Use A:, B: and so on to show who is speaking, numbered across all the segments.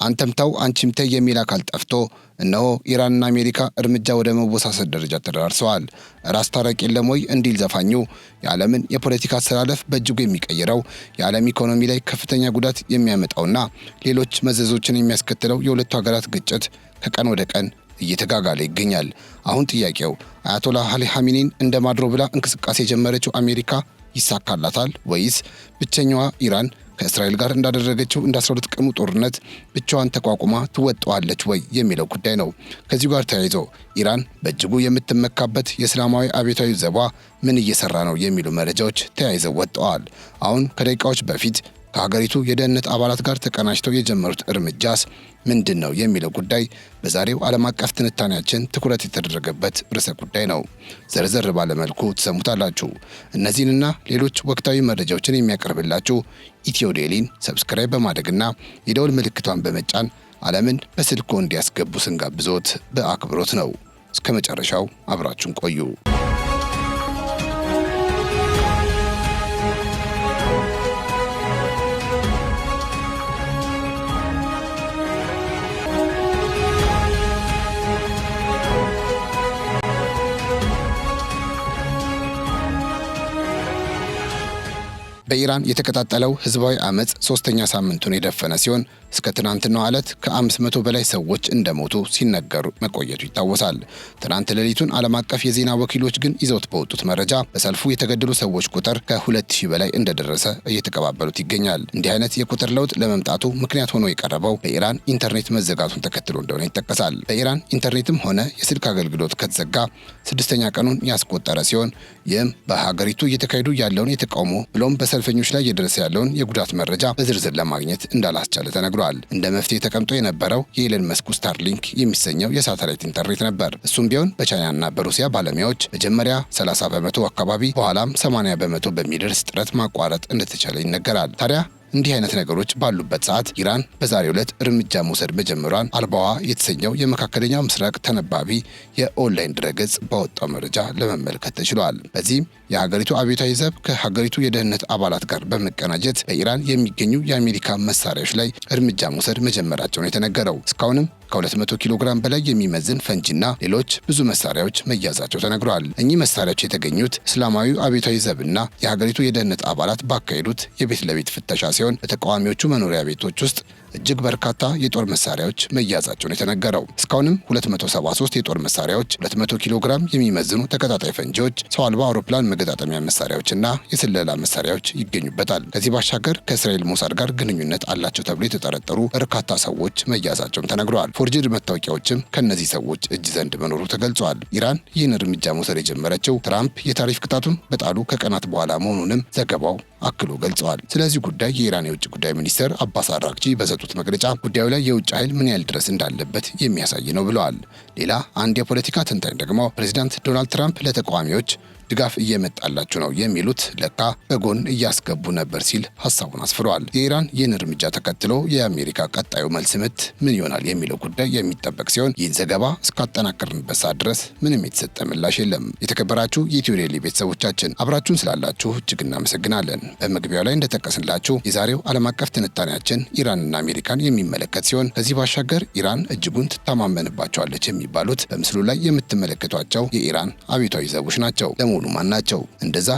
A: አንተምታው አንቺምተይ የሚል አካል ጠፍቶ እነሆ ኢራንና አሜሪካ እርምጃ ወደ መወሳሰድ ደረጃ ተደርሰዋል። ራስ ታረቅ የለም ወይ እንዲል ዘፋኙ የዓለምን የፖለቲካ አሰላለፍ በእጅጉ የሚቀይረው የዓለም ኢኮኖሚ ላይ ከፍተኛ ጉዳት የሚያመጣውና ሌሎች መዘዞችን የሚያስከትለው የሁለቱ ሀገራት ግጭት ከቀን ወደ ቀን እየተጋጋለ ይገኛል። አሁን ጥያቄው አያቶላህ አሊ ኻሜኒን እንደ ማድሮ ብላ እንቅስቃሴ የጀመረችው አሜሪካ ይሳካላታል ወይስ ብቸኛዋ ኢራን ከእስራኤል ጋር እንዳደረገችው እንደ 12 ቀኑ ጦርነት ብቻዋን ተቋቁማ ትወጣዋለች ወይ የሚለው ጉዳይ ነው። ከዚህ ጋር ተያይዞ ኢራን በእጅጉ የምትመካበት የእስላማዊ አብዮታዊ ዘቧ ምን እየሰራ ነው የሚሉ መረጃዎች ተያይዘው ወጥተዋል። አሁን ከደቂቃዎች በፊት ከሀገሪቱ የደህንነት አባላት ጋር ተቀናጅተው የጀመሩት እርምጃስ ምንድነው የሚለው ጉዳይ በዛሬው ዓለም አቀፍ ትንታኔያችን ትኩረት የተደረገበት ርዕሰ ጉዳይ ነው። ዘርዘር ባለ መልኩ ትሰሙታላችሁ። እነዚህንና ሌሎች ወቅታዊ መረጃዎችን የሚያቀርብላችሁ ኢትዮ ዴይሊን ሰብስክራይብ በማድረግና የደወል ምልክቷን በመጫን ዓለምን በስልኮ እንዲያስገቡ ስንጋብዞት በአክብሮት ነው። እስከ መጨረሻው አብራችሁን ቆዩ። በኢራን የተቀጣጠለው ህዝባዊ አመጽ 3ኛ ሳምንቱን የደፈነ ሲሆን እስከ ትናንትናው ዕለት ከ500 በላይ ሰዎች እንደሞቱ ሲነገሩ መቆየቱ ይታወሳል። ትናንት ሌሊቱን ዓለም አቀፍ የዜና ወኪሎች ግን ይዘውት በወጡት መረጃ በሰልፉ የተገደሉ ሰዎች ቁጥር ከ2000 በላይ እንደደረሰ እየተቀባበሉት ይገኛል። እንዲህ አይነት የቁጥር ለውጥ ለመምጣቱ ምክንያት ሆኖ የቀረበው በኢራን ኢንተርኔት መዘጋቱን ተከትሎ እንደሆነ ይጠቀሳል። በኢራን ኢንተርኔትም ሆነ የስልክ አገልግሎት ከተዘጋ 6ኛ ቀኑን ያስቆጠረ ሲሆን ይህም በሀገሪቱ እየተካሄዱ ያለውን የተቃውሞ ብሎም በሰልፈኞች ላይ እየደረሰ ያለውን የጉዳት መረጃ በዝርዝር ለማግኘት እንዳላስቻለ ተነግሯል። እንደ መፍትሄ ተቀምጦ የነበረው የኤለን መስኩ ስታርሊንክ የሚሰኘው የሳተላይት ኢንተርኔት ነበር። እሱም ቢሆን በቻይናና በሩሲያ ባለሙያዎች መጀመሪያ 30 በመቶ አካባቢ በኋላም 80 በመቶ በሚደርስ ጥረት ማቋረጥ እንደተቻለ ይነገራል። ታዲያ እንዲህ አይነት ነገሮች ባሉበት ሰዓት ኢራን በዛሬው ዕለት እርምጃ መውሰድ መጀመሯን አልባዋ የተሰኘው የመካከለኛው ምስራቅ ተነባቢ የኦንላይን ድረገጽ ባወጣው መረጃ ለመመልከት ተችሏል። በዚህም የሀገሪቱ አብዮታዊ ዘብ ከሀገሪቱ የደህንነት አባላት ጋር በመቀናጀት በኢራን የሚገኙ የአሜሪካ መሳሪያዎች ላይ እርምጃ መውሰድ መጀመራቸውን የተነገረው። እስካሁንም ከ200 ኪሎ ግራም በላይ የሚመዝን ፈንጂና ሌሎች ብዙ መሳሪያዎች መያዛቸው ተነግሯል። እኚህ መሳሪያዎች የተገኙት እስላማዊ አብዮታዊ ዘብና የሀገሪቱ የደህንነት አባላት ባካሄዱት የቤት ለቤት ፍተሻ ሲሆን በተቃዋሚዎቹ መኖሪያ ቤቶች ውስጥ እጅግ በርካታ የጦር መሳሪያዎች መያዛቸውን የተነገረው። እስካሁንም 273 የጦር መሳሪያዎች፣ 200 ኪሎ ግራም የሚመዝኑ ተቀጣጣይ ፈንጂዎች፣ ሰው አልባ አውሮፕላን መገጣጠሚያ መሳሪያዎችና የስለላ መሳሪያዎች ይገኙበታል። ከዚህ ባሻገር ከእስራኤል ሞሳድ ጋር ግንኙነት አላቸው ተብሎ የተጠረጠሩ በርካታ ሰዎች መያዛቸውም ተነግሯል። ፎርጅድ መታወቂያዎችም ከነዚህ ሰዎች እጅ ዘንድ መኖሩ ተገልጿል። ኢራን ይህን እርምጃ መውሰድ የጀመረችው ትራምፕ የታሪፍ ቅጣቱን በጣሉ ከቀናት በኋላ መሆኑንም ዘገባው አክሎ ገልጿል። ስለዚህ ጉዳይ የኢራን የውጭ ጉዳይ ሚኒስትር አባስ አራግቺ በሰጡት መግለጫ ጉዳዩ ላይ የውጭ ኃይል ምን ያህል ድረስ እንዳለበት የሚያሳይ ነው ብለዋል። ሌላ አንድ የፖለቲካ ተንታኝ ደግሞ ፕሬዚዳንት ዶናልድ ትራምፕ ለተቃዋሚዎች ድጋፍ እየመጣላችሁ ነው የሚሉት ለካ በጎን እያስገቡ ነበር ሲል ሐሳቡን አስፍሯል። የኢራን ይህን እርምጃ ተከትሎ የአሜሪካ ቀጣዩ መልስ ምት ምን ይሆናል የሚለው ጉዳይ የሚጠበቅ ሲሆን ይህን ዘገባ እስካጠናከርንበት ሰዓት ድረስ ምንም የተሰጠ ምላሽ የለም። የተከበራችሁ የኢትዮ ዴይሊ ቤተሰቦቻችን አብራችሁን ስላላችሁ እጅግ እናመሰግናለን። በመግቢያው ላይ እንደጠቀስንላችሁ የዛሬው ዓለም አቀፍ ትንታኔያችን ኢራንና አሜሪካን የሚመለከት ሲሆን ከዚህ ባሻገር ኢራን እጅጉን ትተማመንባቸዋለች የሚባሉት በምስሉ ላይ የምትመለከቷቸው የኢራን አብዮታዊ ዘቦች ናቸው። ሙሉ ማን ናቸው? እንደዛ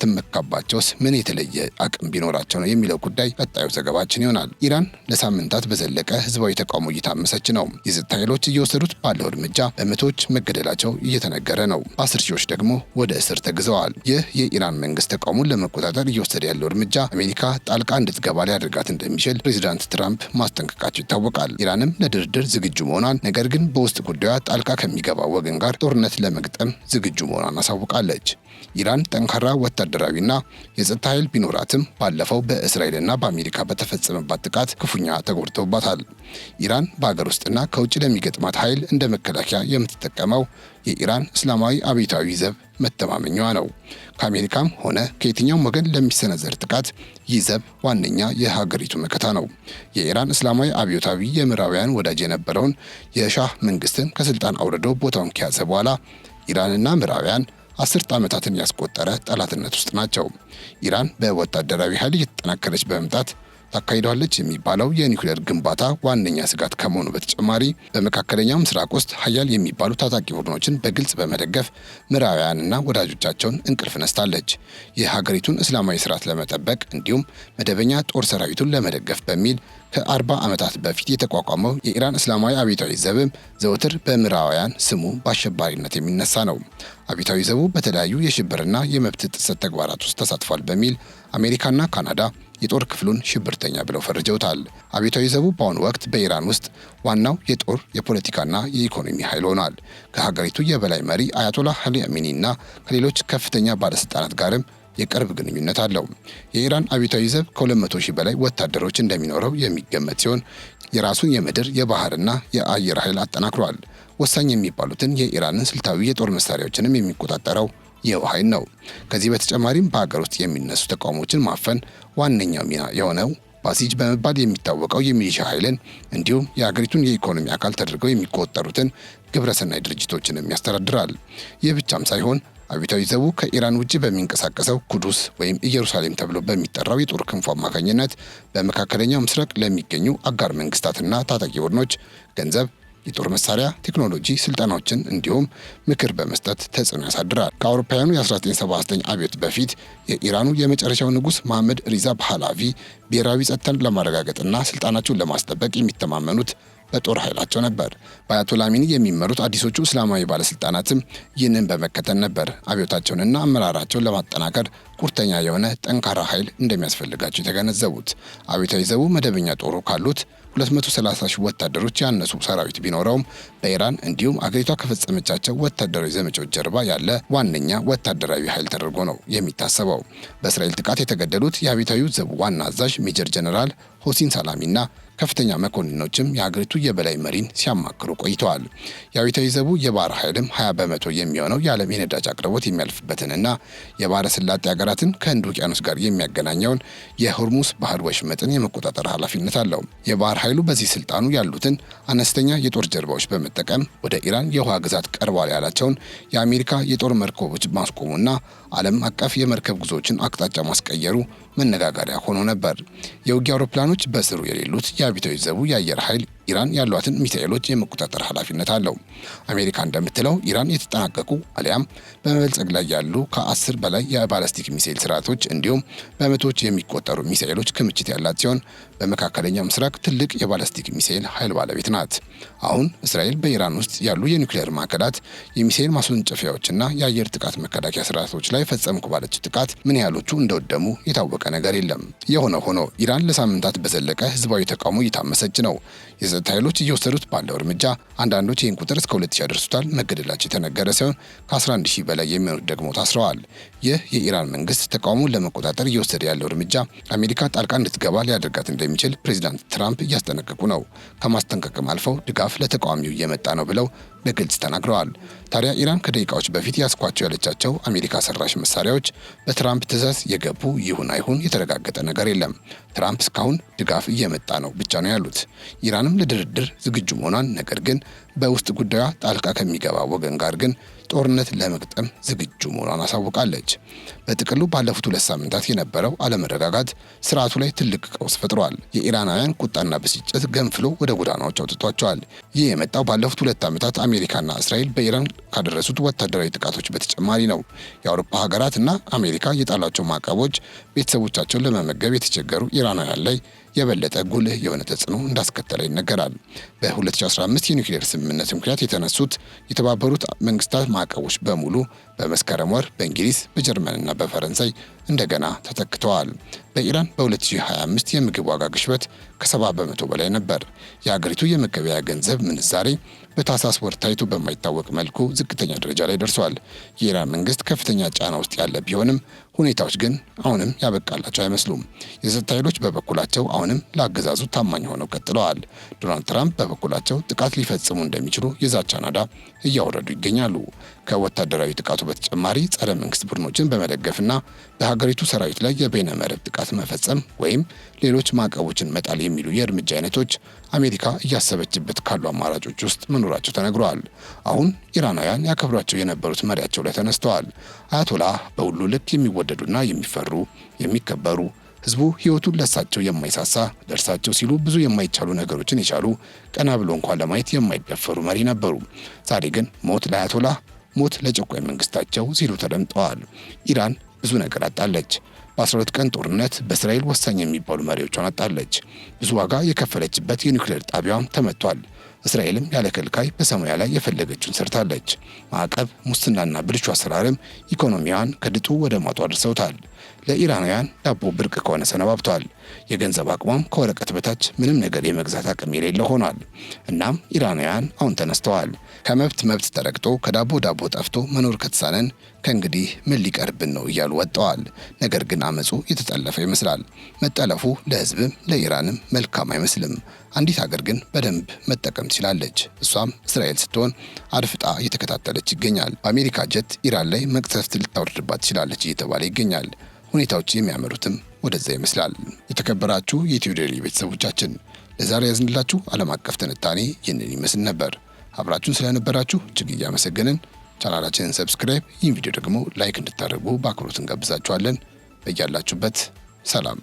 A: የምትመካባቸውስ ምን የተለየ አቅም ቢኖራቸው ነው የሚለው ጉዳይ ቀጣዩ ዘገባችን ይሆናል። ኢራን ለሳምንታት በዘለቀ ህዝባዊ ተቃውሞ እየታመሰች ነው። የጸጥታ ኃይሎች እየወሰዱት ባለው እርምጃ በመቶዎች መገደላቸው እየተነገረ ነው። 10 ሺዎች ደግሞ ወደ እስር ተግዘዋል። ይህ የኢራን መንግስት ተቃውሞን ለመቆጣጠር እየወሰደ ያለው እርምጃ አሜሪካ ጣልቃ እንድትገባ ሊያደርጋት እንደሚችል ፕሬዚዳንት ትራምፕ ማስጠንቀቃቸው ይታወቃል። ኢራንም ለድርድር ዝግጁ መሆኗን፣ ነገር ግን በውስጥ ጉዳዩ ጣልቃ ከሚገባ ወገን ጋር ጦርነት ለመግጠም ዝግጁ መሆኗን አሳውቃለች። ኢራን ጠንካራ ወታደራዊና የጸጥታ ኃይል ቢኖራትም ባለፈው በእስራኤልና በአሜሪካ በተፈጸመባት ጥቃት ክፉኛ ተጎድተውባታል። ኢራን በሀገር ውስጥና ከውጭ ለሚገጥማት ኃይል እንደ መከላከያ የምትጠቀመው የኢራን እስላማዊ አብዮታዊ ዘብ መተማመኛዋ ነው። ከአሜሪካም ሆነ ከየትኛውም ወገን ለሚሰነዘር ጥቃት ይህ ዘብ ዋነኛ የሀገሪቱ መከታ ነው። የኢራን እስላማዊ አብዮታዊ የምዕራባውያን ወዳጅ የነበረውን የሻህ መንግስትን ከስልጣን አውርዶ ቦታውን ከያዘ በኋላ ኢራንና ምዕራባውያን 10 ዓመታትን ያስቆጠረ ጠላትነት ውስጥ ናቸው። ኢራን በወታደራዊ ኃይል እየተጠናከረች በመምጣት ታካሂዳለች የሚባለው የኒውክሌር ግንባታ ዋነኛ ስጋት ከመሆኑ በተጨማሪ በመካከለኛው ምስራቅ ውስጥ ሀያል የሚባሉ ታጣቂ ቡድኖችን በግልጽ በመደገፍ ምዕራባውያንና ወዳጆቻቸውን እንቅልፍ ነስታለች። የሀገሪቱን እስላማዊ ስርዓት ለመጠበቅ እንዲሁም መደበኛ ጦር ሰራዊቱን ለመደገፍ በሚል ከ40 ዓመታት በፊት የተቋቋመው የኢራን እስላማዊ አብዮታዊ ዘብም ዘወትር በምዕራባውያን ስሙ በአሸባሪነት የሚነሳ ነው። አብዮታዊ ዘቡ በተለያዩ የሽብርና የመብት ጥሰት ተግባራት ውስጥ ተሳትፏል በሚል አሜሪካና ካናዳ የጦር ክፍሉን ሽብርተኛ ብለው ፈርጀውታል። አብዮታዊ ዘቡ በአሁኑ ወቅት በኢራን ውስጥ ዋናው የጦር የፖለቲካና የኢኮኖሚ ኃይል ሆኗል። ከሀገሪቱ የበላይ መሪ አያቶላህ አሊ አሚኒና ከሌሎች ከፍተኛ ባለስልጣናት ጋርም የቅርብ ግንኙነት አለው። የኢራን አብዮታዊ ዘብ ከ200 ሺህ በላይ ወታደሮች እንደሚኖረው የሚገመት ሲሆን የራሱን የምድር የባህርና የአየር ኃይል አጠናክሯል። ወሳኝ የሚባሉትን የኢራንን ስልታዊ የጦር መሳሪያዎችንም የሚቆጣጠረው ይኸው ኃይል ነው። ከዚህ በተጨማሪም በሀገር ውስጥ የሚነሱ ተቃውሞችን ማፈን ዋነኛው ሚና የሆነው ባሲጅ በመባል የሚታወቀው የሚሊሻ ኃይልን እንዲሁም የሀገሪቱን የኢኮኖሚ አካል ተደርገው የሚቆጠሩትን ግብረሰናይ ድርጅቶችንም ያስተዳድራል። ይህ ብቻም ሳይሆን አብዮታዊ ዘቡ ከኢራን ውጭ በሚንቀሳቀሰው ኩዱስ ወይም ኢየሩሳሌም ተብሎ በሚጠራው የጦር ክንፉ አማካኝነት በመካከለኛው ምስራቅ ለሚገኙ አጋር መንግስታትና ታጣቂ ቡድኖች ገንዘብ፣ የጦር መሳሪያ፣ ቴክኖሎጂ፣ ስልጠናዎችን እንዲሁም ምክር በመስጠት ተጽዕኖ ያሳድራል። ከአውሮፓውያኑ የ1979 አብዮት በፊት የኢራኑ የመጨረሻው ንጉስ መሐመድ ሪዛ ፓህላቪ ብሔራዊ ጸጥታን ለማረጋገጥና ስልጣናቸውን ለማስጠበቅ የሚተማመኑት በጦር ኃይላቸው ነበር። በአያቶላ አሚኒ የሚመሩት አዲሶቹ እስላማዊ ባለስልጣናትም ይህንን በመከተል ነበር አብዮታቸውንና አመራራቸውን ለማጠናከር ቁርጠኛ የሆነ ጠንካራ ኃይል እንደሚያስፈልጋቸው የተገነዘቡት። አብዮታዊ ዘቡ መደበኛ ጦሩ ካሉት 230 ሺህ ወታደሮች ያነሱ ሰራዊት ቢኖረውም በኢራን እንዲሁም አገሪቷ ከፈጸመቻቸው ወታደራዊ ዘመቻዎች ጀርባ ያለ ዋነኛ ወታደራዊ ኃይል ተደርጎ ነው የሚታሰበው። በእስራኤል ጥቃት የተገደሉት የአብዮታዊ ዘቡ ዋና አዛዥ ሜጀር ጀነራል ሆሲን ሳላሚና ከፍተኛ መኮንኖችም የሀገሪቱ የበላይ መሪን ሲያማክሩ ቆይተዋል። የአብዮታዊ ዘቡ የባህር ኃይልም 20 በመቶ የሚሆነው የዓለም የነዳጅ አቅርቦት የሚያልፍበትንና የባህረ ሰላጤ ሀገራትን ከህንድ ውቅያኖስ ጋር የሚያገናኘውን የሆርሙዝ ባህር ወሽመጥን የመቆጣጠር ኃላፊነት አለው። የባህር ኃይሉ በዚህ ስልጣኑ ያሉትን አነስተኛ የጦር ጀልባዎች በመጠቀም ወደ ኢራን የውሃ ግዛት ቀርቧል ያላቸውን የአሜሪካ የጦር መርከቦች ማስቆሙና ዓለም አቀፍ የመርከብ ጉዞዎችን አቅጣጫ ማስቀየሩ መነጋገሪያ ሆኖ ነበር። የውጊያ አውሮፕላኖች በስሩ የሌሉት የአብዮታዊ ዘቡ የአየር ኃይል ኢራን ያሏትን ሚሳኤሎች የመቆጣጠር ኃላፊነት አለው። አሜሪካ እንደምትለው ኢራን የተጠናቀቁ አሊያም በመበልጸግ ላይ ያሉ ከ10 በላይ የባላስቲክ ሚሳኤል ስርዓቶች እንዲሁም በመቶዎች የሚቆጠሩ ሚሳኤሎች ክምችት ያላት ሲሆን በመካከለኛው ምስራቅ ትልቅ የባላስቲክ ሚሳኤል ኃይል ባለቤት ናት። አሁን እስራኤል በኢራን ውስጥ ያሉ የኒውክሌር ማዕከላት፣ የሚሳኤል ማስወንጨፊያዎችና የአየር ጥቃት መከላከያ ስርዓቶች ላይ ፈጸምኩ ባለችው ጥቃት ምን ያህሎቹ እንደወደሙ የታወቀ ነገር የለም። የሆነ ሆኖ ኢራን ለሳምንታት በዘለቀ ህዝባዊ ተቃውሞ እየታመሰች ነው። የጸጥታ ኃይሎች እየወሰዱት ባለው እርምጃ አንዳንዶች ይህን ቁጥር እስከ 2000 ያደርሱታል። መገደላቸው የተነገረ ሲሆን ከ11 ሺህ በላይ የሚሆኑት ደግሞ ታስረዋል። ይህ የኢራን መንግስት ተቃውሞን ለመቆጣጠር እየወሰደ ያለው እርምጃ አሜሪካ ጣልቃ እንድትገባ ሊያደርጋት እንደሚችል ፕሬዚዳንት ትራምፕ እያስጠነቀቁ ነው። ከማስጠንቀቅም አልፈው ድጋፍ ለተቃዋሚው እየመጣ ነው ብለው በግልጽ ተናግረዋል። ታዲያ ኢራን ከደቂቃዎች በፊት ያስኳቸው ያለቻቸው አሜሪካ ሰራሽ መሳሪያዎች በትራምፕ ትዕዛዝ የገቡ ይሁን አይሁን የተረጋገጠ ነገር የለም። ትራምፕ እስካሁን ድጋፍ እየመጣ ነው ብቻ ነው ያሉት። ኢራንም ለድርድር ዝግጁ መሆኗን፣ ነገር ግን በውስጥ ጉዳዩ ጣልቃ ከሚገባ ወገን ጋር ግን ጦርነት ለመግጠም ዝግጁ መሆኗን አሳውቃለች። በጥቅሉ ባለፉት 2 ሳምንታት የነበረው አለመረጋጋት ስርዓቱ ላይ ትልቅ ቀውስ ፈጥሯል። የኢራናውያን ቁጣና ብስጭት ገንፍሎ ወደ ጎዳናዎች አውጥቷቸዋል። ይህ የመጣው ባለፉት 2 ዓመታት አሜሪካና እስራኤል በኢራን ካደረሱት ወታደራዊ ጥቃቶች በተጨማሪ ነው። የአውሮፓ ሀገራትና አሜሪካ የጣሏቸው ማዕቀቦች ቤተሰቦቻቸውን ለመመገብ የተቸገሩ ኢራናውያን ላይ የበለጠ ጉልህ የሆነ ተጽዕኖ እንዳስከተለ ይነገራል። በ2015 የኒውክሌር ስምምነት ምክንያት የተነሱት የተባበሩት መንግስታት ማዕቀቦች በሙሉ በመስከረም ወር በእንግሊዝ በጀርመንና በፈረንሳይ እንደገና ተተክተዋል። በኢራን በ2025 የምግብ ዋጋ ግሽበት ከ70 በመቶ በላይ ነበር። የሀገሪቱ የመገበያያ ገንዘብ ምንዛሬ በታህሳስ ወር ታይቶ በማይታወቅ መልኩ ዝቅተኛ ደረጃ ላይ ደርሷል። የኢራን መንግስት ከፍተኛ ጫና ውስጥ ያለ ቢሆንም ሁኔታዎች ግን አሁንም ያበቃላቸው አይመስሉም። የጸጥታ ኃይሎች በበኩላቸው አሁንም ለአገዛዙ ታማኝ ሆነው ቀጥለዋል። ዶናልድ ትራምፕ በበኩላቸው ጥቃት ሊፈጽሙ እንደሚችሉ የዛቻ ናዳ እያወረዱ ይገኛሉ። ከወታደራዊ ጥቃቱ በተጨማሪ ጸረ መንግስት ቡድኖችን በመደገፍና በሀገሪቱ ሰራዊት ላይ የበይነ መረብ ጥቃት መፈጸም ወይም ሌሎች ማዕቀቦችን መጣል የሚሉ የእርምጃ አይነቶች አሜሪካ እያሰበችበት ካሉ አማራጮች ውስጥ መኖራቸው ተነግረዋል። አሁን ኢራናውያን ያከብሯቸው የነበሩት መሪያቸው ላይ ተነስተዋል። አያቶላህ በሁሉ ልክ የሚወደዱና የሚፈሩ የሚከበሩ ህዝቡ ህይወቱን ለሳቸው የማይሳሳ ለእርሳቸው ሲሉ ብዙ የማይቻሉ ነገሮችን የቻሉ ቀና ብሎ እንኳን ለማየት የማይደፈሩ መሪ ነበሩ። ዛሬ ግን ሞት ለአያቶላህ፣ ሞት ለጨቋኝ መንግስታቸው ሲሉ ተደምጠዋል። ኢራን ብዙ ነገር አጣለች። በ12 ቀን ጦርነት በእስራኤል ወሳኝ የሚባሉ መሪዎቿን አጣለች። ብዙ ዋጋ የከፈለችበት የኒውክሌር ጣቢያዋም ተመቷል። እስራኤልም ያለ ከልካይ በሰማያ ላይ የፈለገችውን ሰርታለች። ማዕቀብ፣ ሙስናና ብልሹ አሰራርም ኢኮኖሚዋን ከድጡ ወደ ማጡ አድርሰውታል። ለኢራናውያን ዳቦ ብርቅ ከሆነ ሰነባብተዋል። የገንዘብ አቅሟም ከወረቀት በታች ምንም ነገር የመግዛት አቅም የሌለ ሆኗል። እናም ኢራናውያን አሁን ተነስተዋል። ከመብት መብት ተረግጦ ከዳቦ ዳቦ ጠፍቶ መኖር ከተሳነን ከእንግዲህ ምን ሊቀርብን ነው እያሉ ወጥተዋል። ነገር ግን አመፁ የተጠለፈ ይመስላል። መጠለፉ ለህዝብም ለኢራንም መልካም አይመስልም። አንዲት ሀገር ግን በደንብ መጠቀም ትችላለች። እሷም እስራኤል ስትሆን አድፍጣ እየተከታተለች ይገኛል። በአሜሪካ ጀት ኢራን ላይ መቅሰፍት ልታወርድባት ትችላለች እየተባለ ይገኛል። ሁኔታዎች የሚያመሩትም ወደዛ ይመስላል። የተከበራችሁ የኢትዮ ዴይሊ ቤተሰቦቻችን ለዛሬ ያዝንላችሁ ዓለም አቀፍ ትንታኔ ይህንን ይመስል ነበር። አብራችሁን ስለነበራችሁ እጅግ እያመሰገንን ቻናላችንን ሰብስክራይብ፣ ይህን ቪዲዮ ደግሞ ላይክ እንድታደርጉ በአክብሮት እንጋብዛችኋለን። በያላችሁበት ሰላም